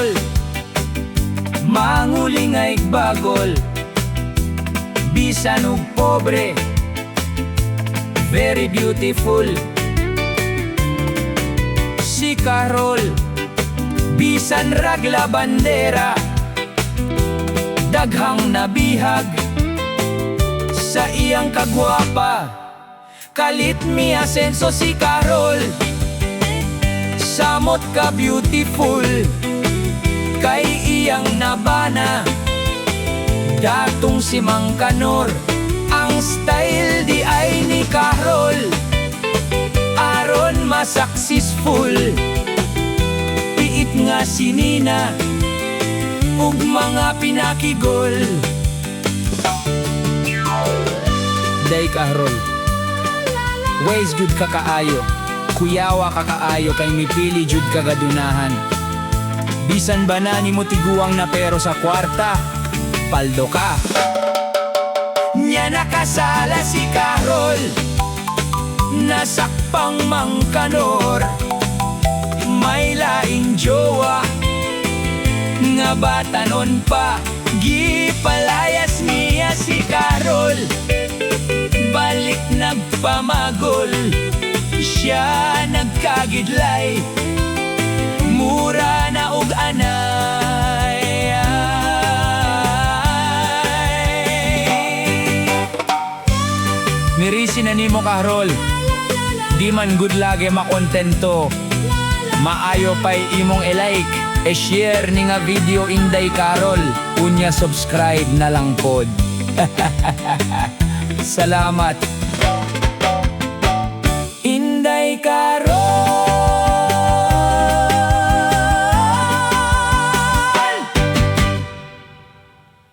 Carol, mangulingay bagol, bisan ug pobre, very beautiful. Si Carol, bisan ragla bandera, daghang nabihag sa iyang kagwapa. Kalit mi asenso si Carol, samot ka beautiful, kay iyang nabana datong si Mang Kanor. Ang style di ay ni Carol, aron ma-successful. Piit nga si Nina ug mga pinakigol. Day Carol, ways jud ka kaayo, kuyawa ka kaayo, kay mipili jud ka gadunahan. Bisan ba na nimo tiguang na pero sa kwarta, paldo ka. Nya nakasala si Carol, nasakpang Mang Kanor, may laing jowa nga batanon pa, gipalayas niya si Carol. Balik nagpamagol, siya nagkagidlay, mura na og anay. Mirisi na nimo Carol, di man good lagi makontento, maayo pa'y imong i-like, e-share ni nga video Inday Carol, unya subscribe na lang pod. Salamat.